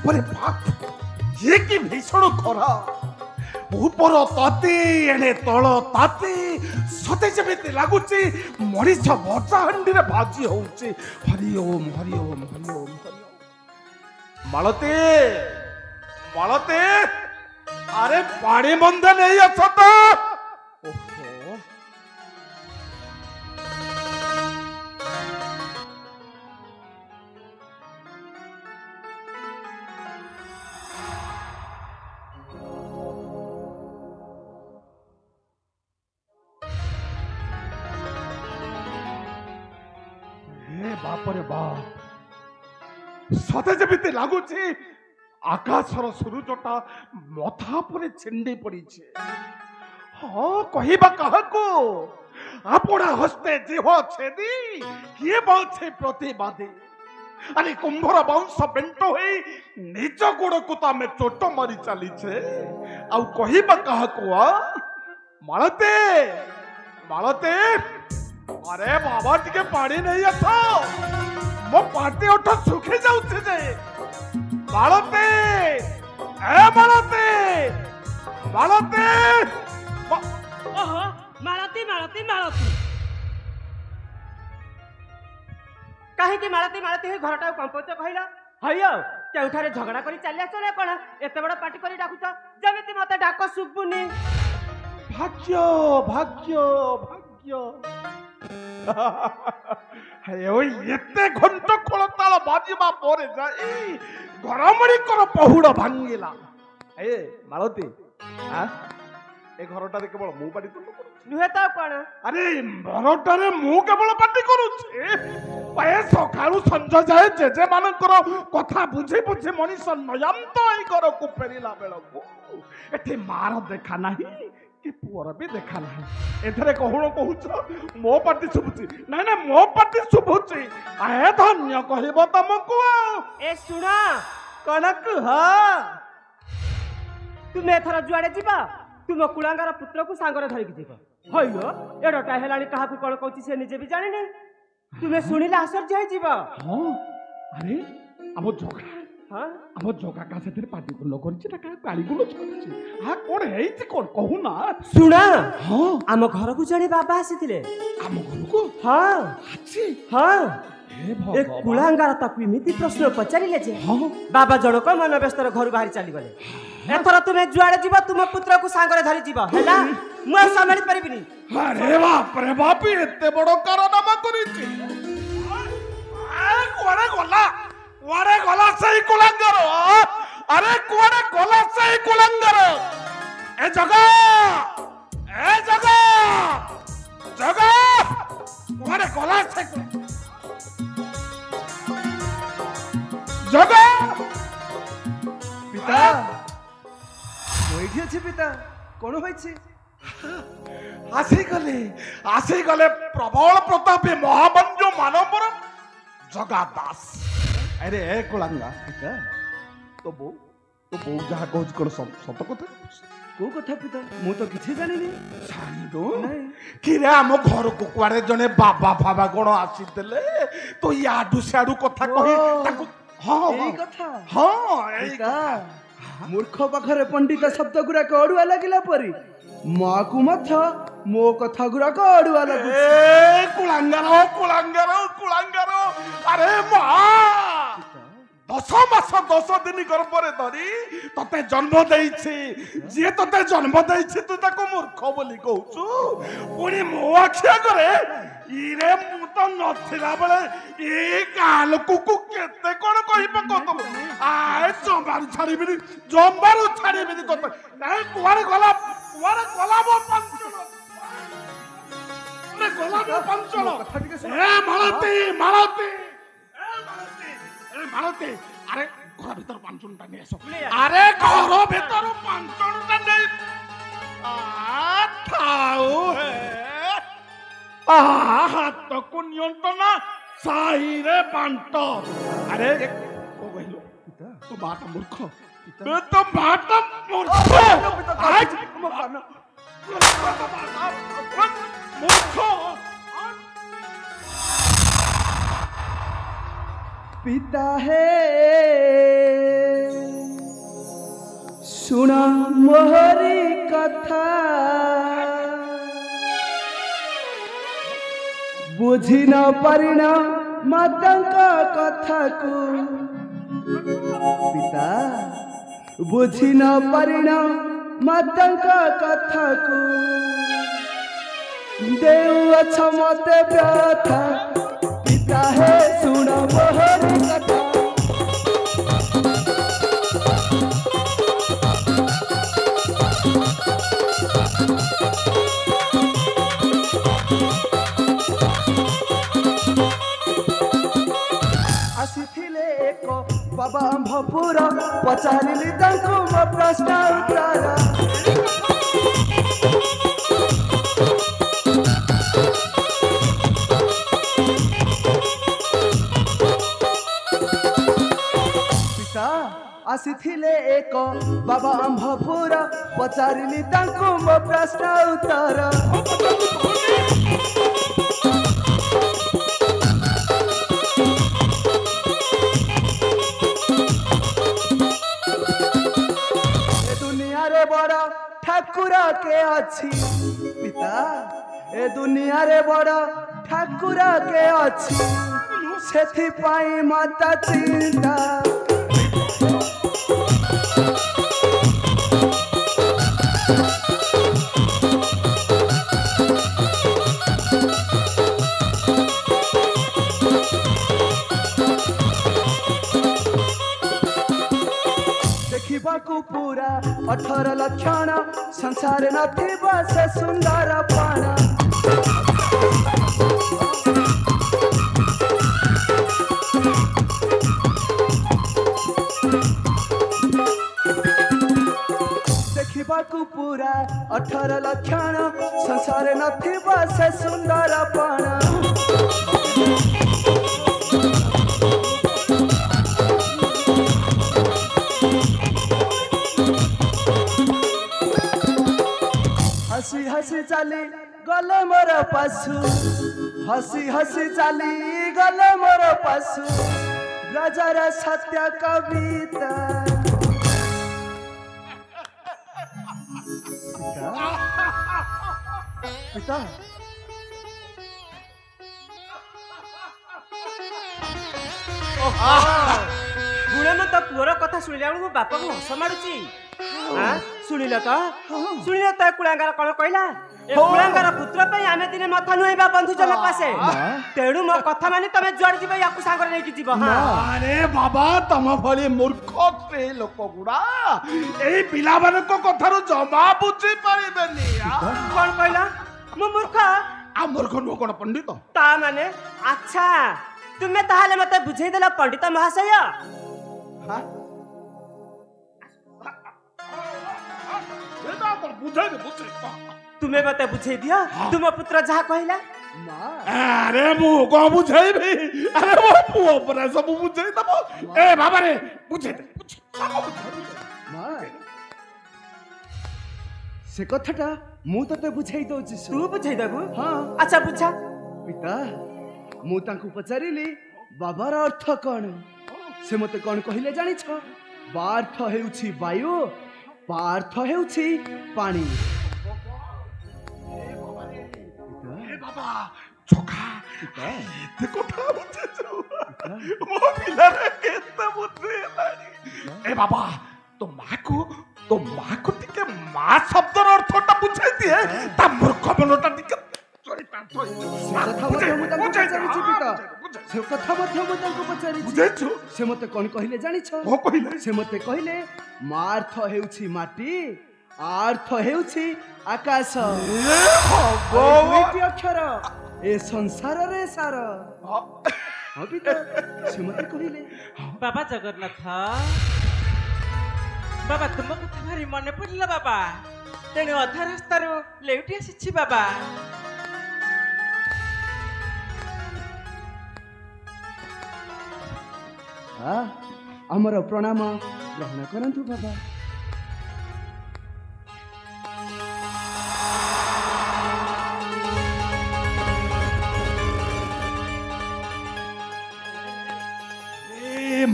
बापरे बाप ये कि भीषण खरा ऊपर ताती एने तल ताती सते जेमिति लागुची मनीष मजा हांडी रे भाजी होउची हरि ओम हरि ओम हरि ओम हरि ओम मालती मालती अरे पानी बंद नहीं अच्छा तो ओहो बापरे बाप सते जेमिति लागुची आकाशर सूरजटा मथा पर छिंडी पड़ी हाँ कहवा कहको आपड़ा हस्ते जीव छेदी किए बोलछे प्रतिबादी अरे कुंभर वंश बेंट होई निज गोड़ को तो आमे चोट मारी चली छे आउ कहवा कहको मालते मालते अरे बाबा टिके पानी नहीं अथो मो पाटी ओठ सुखी जाउछे जे मालते ए मालते मालते ओहो मालती मालती मालती काहे कि मालती मालती हे घरटा कंपोच कहला हयो केउठारे झगड़ा करी चलिया चले कोन एते बड़ पार्टी करी डाकुछ जेमिति मते डाक सुबुनी भाग्य भाग्य भाग्य ओई एते घंटा खोलताल बाजीबा पोरे जाई घरमणी कर पहुड़ भांगिला ए मालती आ ए घरटा रे केवल मु पाटी तुम नुहे त कोन अरे घरटा रे मु केवल पाटी करूछे पाए सकाळु संज जाए जे मानकर कथा बुझे बुझे मनीष नयंत आई घर को फेरिला बेलको एठी मार देखा नाही कि पुअर भी देखा नहीं एथरे कहुण कहूछ मो पाटी सुबुची नहीं ना मो पाटी सुबुची आए धन्य कहबो तमको ए सुना कनक ह तुमे एथरा जुआडे जीवा तुम कुलांगार पुत्र को सांगरे धरि कि जीवा हयो एडटा हेलानी काहा को कोन कहूची से निजे भी जाने नहीं तुमे सुनिला आश्चर्य है जीवा हां अरे अब जोगा हां अब जोगा का से पाटी को लोग करछि का गाली गुलो छछि हा कोन हेछि कोन कहू ना सुना हां आम घर को जणे बाबा आसीथिले आम घर को हां अछि हां हे एक कुलांगार ताकू इमिति प्रश्न पचारिले जे हां बाबा जणक मन व्यस्तर घर बाहर चली गले एथरा तुमे जुआडे जीवा तुम पुत्र को सांगरे धरि जीवा हैला मु सामने परिबिनी अरे बाप रे बाप एते बड़ कारनामा करिछि कोड़े गला वारे गला सही कुलंगर अरे कोड़े गला सही कुलंगर ए जगह वारे गला सही जगह पिता कोइठी अछि पिता कोन होइछि आसी गले प्रबल प्रतापी महाबंजो मानवर जगा दास अरे ए कुलंगा पिता तो बो जहा कहूछ कोन सत कथा को कथा पिता मु तो किछि जानिनी जानि दो कि रे हम घर को कुआरे जने बाबा फाबा कोन आसीतले तो याडू साडू कथा कहि ताकू हां एई कथा हां एई पिता मूर्ख पाखरे पंडित शब्द गुरा को अडुआ लागिला परी मां को मथ मो कथा गुरा को अडुआ लागु ए कुलांगार अरे मां 10 मास 10 दिन गर्भरे धरी तते जन्म देइछि जे तते जन्म देइछि तू ताको मूर्ख बोली कहूछु पुनी मो आखिया करे इरे मु तो नथिला बेले ए काल कुकु केते कोन कहि पको तो आए जम्बारु छाड़ीबिनी तते ए कुआरे गला मो पंचल रे गला मो पंचल ए मालती अरे घर भीतर पांचनटा नहीं आसो अरे घर भीतर पांचनटा नहीं थाऊ है हाथ को नियंत्रण साही रे बांट अरे को कहलो पिता तो बात मूर्ख पिता तो बात मूर्ख आज मूर्ख पिता है ଶୁଣ ମୋହରି କଥା ବୁଝି ନ ପାରିଣ ମାତାଙ୍କ କଥାକୁ ପିତା ବୁଝି ନ ପାରିଣ ମାତାଙ୍କ କଥାକୁ ଦେଉଅଛ ମତେ ବ୍ୟଥା ପିତା ହେ ଶୁଣ ମୋହରି କଥା ଆସିଥିଲେ ଏକ ବାବା ଆମ୍ଭପୁର ପଚାରିଲି ତାଙ୍କୁ ମୋ ପ୍ରଶ୍ନ ଉତ୍ତର ପିତା ଆସିଥିଲେ ଏକ ବାବା ଆମ୍ଭପୁର ପଚାରିଲି ତାଙ୍କୁ ମୋ ପ୍ରଶ୍ନ ଉତ୍ତର बड़ ठाकुर के अच्छी पिता ए दुनिया रे बड़ ठाकुर के अच्छी सेथि पाई माता चिंता पूरा 18 लक्षण संसार नथिबा से सुंदर पाण देखिबाकू पूरा 18 लक्षण संसार नथिबा से सुंदर पाण हसी हसी चली गले मोर पशु हसी हसी चली गले मोर पशु ब्रजर सत्य कविता पिता गुणे मत पुअर कथा शुणिला बेलू बापा को हस मारुची शुणिल तो कुलांगार कौन कहला कुलांगार पुत्र पे आमे दिने मथा नुइबा बंधु जन पासे तेणु मो कथा माने तमे जोड़ जीव याकू सांगर नै कि जीव हां अरे बाबा तम भली मूर्ख से लोक गुडा एई पिला मन को कथारो जमा बुझी पारिबेनी कौन कहला मो मूर्ख आ मूर्ख नो कोन पंडित ता माने अच्छा तुमे ताहाले मते बुझेई देला पंडित महाशय हां तुम्हें मत बुझे दिया तुम पुत्र जहा कहला अरे मु को बुझेबी अरे मो पुओ पर सब बुझे दबो ए बाबा रे बुझे मां से कथाटा मु तते बुझेई दोची तू बुझेई देबू हां अच्छा बुझा पिता मु तांकु पचारिली बाबार अर्थ कोन से मते कोन कहिले जानि छ बार्थ हेउछि वायु पार्थ हेउछि पानी ए बाबा चोखा ते कोठा बुझे जो मो पिला रे केते बुझे लानी ए बाबा तो मां को टिके मां शब्दर अर्थटा बुझाई दिए ता मूर्ख मनटा टिके चोरी पाथो से कथा मध्य मु तांको पचारि बुझेछु से मते कोन कहिले जानि छ को कहिले से मते कहिले मार्थ हेउछि माटी आर्थ हेउछि आकाश ए दुईटी अक्षर ए संसार रे सार हां पिता से मते कहिले बाबा जगन्नाथ बाबा तुम कथा भारी मन पड़ला बाबा तेणु अधा रास्ता लेउटी आसी बाबा आमर प्रणाम ग्रहण करंतु बाबा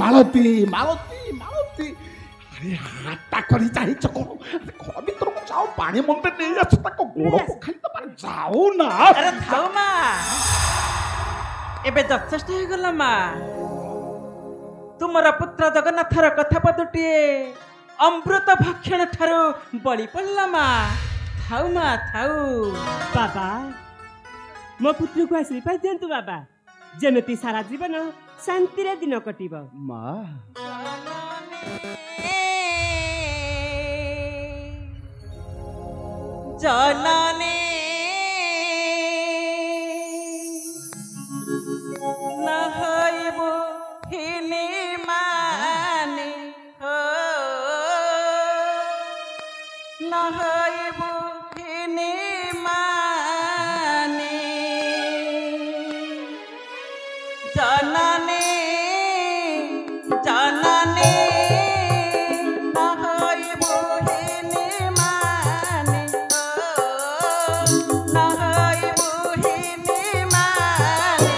मालती मालती मालती अरे हाथ କରି ଯାଇଛ କଣ ଘର ଭିତରକୁ ଯାଅ ପାଣି ମନ୍ତେ ନେଇ ଆସ ତାକୁ ଗୋଡ଼ ପକାଇ ତମେ ଯାଉ ନା ଆରେ ଥାଉ ମା ଏବେ ଯଥେଷ୍ଟ ହେଇଗଲା ମା ତୁମର ପୁତ୍ର ଜଗନ୍ନାଥର କଥା ପଦଟିଏ ଅମୃତ ଭକ୍ଷଣ ଠାରୁ ବଳି ପଡ଼ିଲା ମା ଥାଉ ମା ଥାଉ ବାବା ମୋ ପୁତ୍ରକୁ ଆଶୀର୍ବାଦ ଦିଅନ୍ତୁ ବାବା ଯେମିତି ସାରା ଜୀବନ ଶାନ୍ତିରେ ଦିନ କଟିବ ମା ଜନନୀ ନହଇବୁ ହିନି ମାନି ହୋ ନହଇବୁ ହିନି ମାନି ଜନନୀ ଜନନୀ ନହଇବୁ ହିନି ମାନି ହୋ ନହଇବୁ ହିନି ମାନି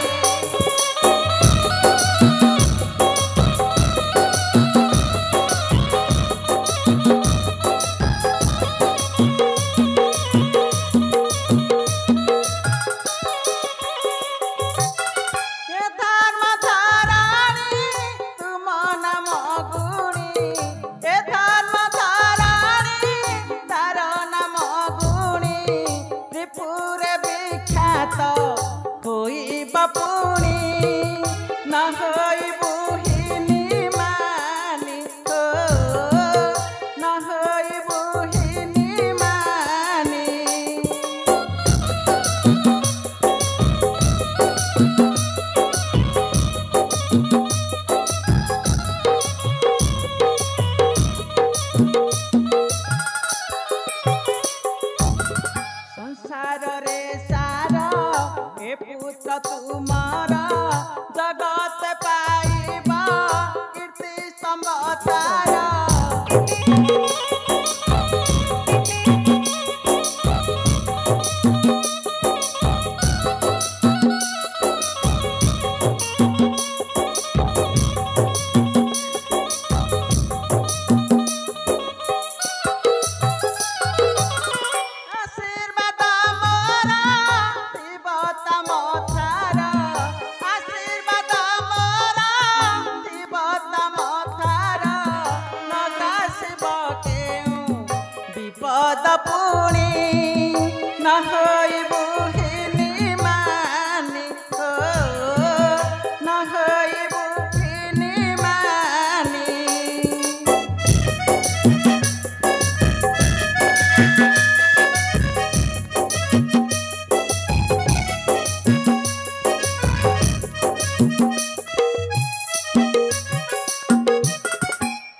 ଏ ଧର୍ମ ଧାରାଣୀ ତୁମ ନାମ ଗୁଣି ଏ ଧର୍ମ ଧାରାଣୀ ତାର ନାମ ଗୁଣି ତ୍ରିପୁରେ ବିଖ୍ୟାତ ହୋଇବ ପୁଣି ନ ହୋଇବୁ ହିନି ମାନି ହୋ ନ ହୋଇବୁ ହିନି ମାନି ସଂସାରରେ ସାର ଏ ପୁତ୍ର ତୁମର ଜଗତ ପାଇବ କୀର୍ତ୍ତି ସମ୍ବତାର ଆଶୀର୍ବାଦ ମୋର ଥିବ ତମ ଥାର ଆଶୀର୍ବାଦ ମୋର ଥିବ ତମ ଥାର ନ ଆସିବ କେଉଁ ବିପଦ ପୁଣି ନ ହୋଇବୁ ହିନି ମାନି ହୋ ନ ହୋଇବୁ ହିନି ମାନି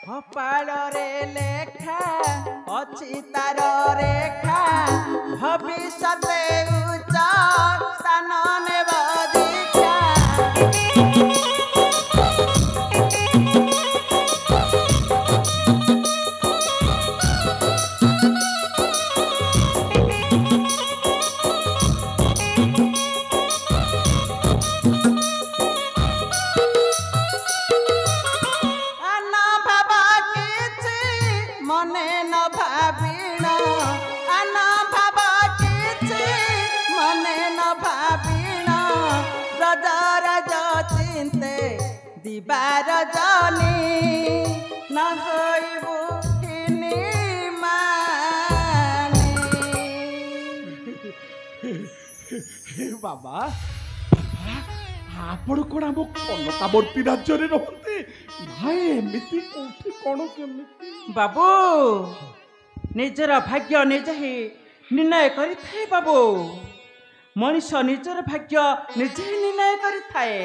କପାଳରେ ଲେଖା ଅଛି ତାର ରେଖା ଭବିଷ୍ୟତ ଉଚ୍ଚ ସ୍ଥାନ ନେବ ଦୀକ୍ଷା ଆନ ଭାବ କିଛି ମନେ ନ ଭାବିଣ ଆନ ଭାବ କିଛି ମନେ ନ ଭାବିଣ ବ୍ରଜରାଜ ଚିନ୍ତେ ଦିବାର ଜନି ନ ହୋଇବୁ ହିନି ମାନି ହେ ବାବା ଆପଣ କଣ ଆମ କନକାବର୍ତ୍ତୀ ରାଜ୍ୟରେ ରହନ୍ତି ନାଇଁ ଏମିତି କୋଉଠି କଣ କେମିତି ବାବୁ ନିଜର ଭାଗ୍ୟ ନିଜେ ହିଁ ନିର୍ଣ୍ଣୟ କରିଥାଏ ବାବୁ ମଣିଷ ନିଜର ଭାଗ୍ୟ ନିଜେ ହିଁ ନିର୍ଣ୍ଣୟ କରିଥାଏ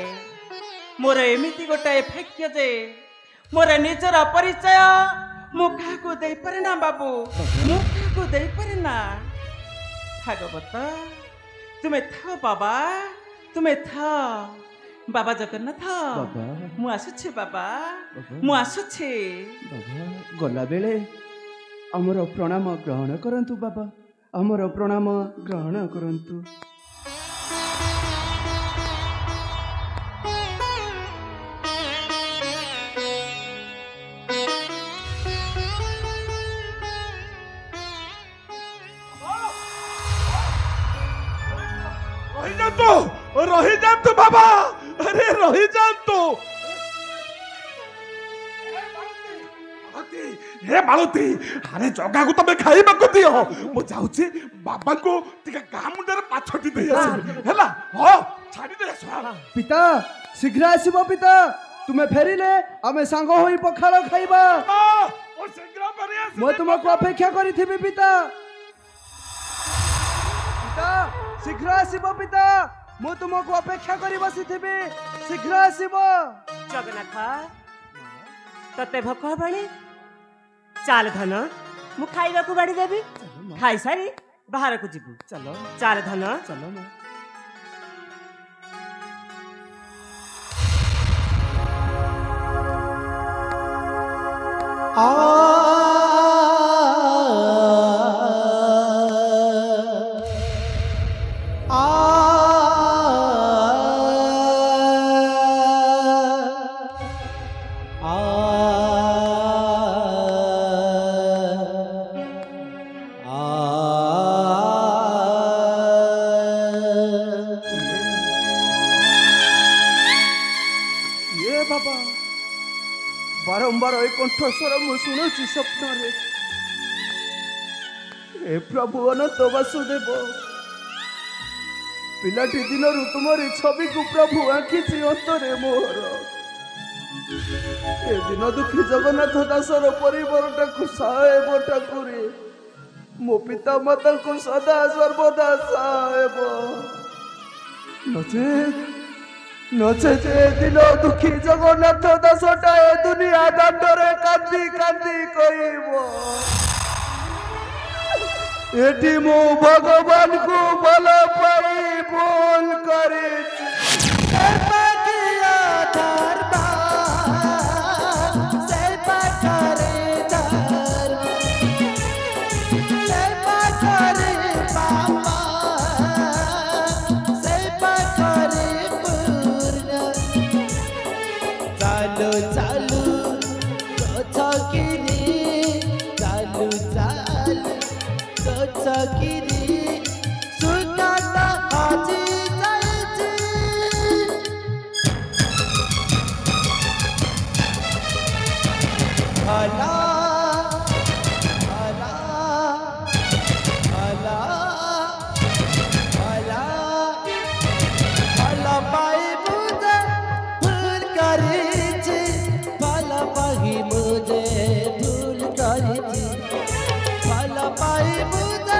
ମୋର ଏମିତି ଗୋଟାଏ ଭାଗ୍ୟ ଯେ ମୋର ନିଜର ପରିଚୟ ମୁଁ କାହାକୁ ଦେଇପାରେ ନା ବାବୁ ମୁଁ କାହାକୁ ଦେଇପାରେ ନା ଭାଗବତ ତୁମେ ଥାଅ ବାବା ତୁମେ ଥାଅ ବାବା ଜଗନ୍ନାଥ ବାବା ମୁଁ ଆସୁଛି ବାବା ବାବା। ମୁଁ ଆସୁଛି ବାବା ଗଲାବେଳେ ଆମର ପ୍ରଣାମ ଗ୍ରହଣ କରନ୍ତୁ ବାବା ଆମର ପ୍ରଣାମ ଗ୍ରହଣ କରନ୍ତୁ रही बाबा अरे रही जातु हे मालती अरे जगा को तमे खाइबा को दियो मु जाउची बाबा को टिका गा मुंडर पाछटी दे आसी हैला हो छाडी दे आसो पिता शीघ्र आसीबो पिता तुमे फेरिले आमे सांग होई पखाळ खाइबा ओ शीघ्र फेरि आसी मैं तुमको अपेक्षा करिथिबी पिता पिता शीघ्र आसीबो पिता मु तुमको अपेक्षा करी बसिथिबी शीघ्र आसीबो जगन्नाथ तते भोक हबणी चाल धन मु खाइबा को बाड़ी देबी खाई सारी बाहर को जीबू चलो चाल धन चलो मां बारंबार कंठस्वर मु शुणुची स्वप्न हे प्रभु अनंत वासुदेव पिलाटी दिन तुमरी छवि को प्रभु आखिची अंतरे मोहर ए दिन दुखी जगन्नाथ दासर परिवारटा को सहायब ठाकुरे मो पिता माता को सदा सर्वदा सहायब नचेत ए दिन दुखी जगन्नाथ दासटा ए दुनिया दांडरे कांदी कांदी कहब एटी मु भगवान को भल पाई भूल करे मुझे भूल कर भला पाई मुझे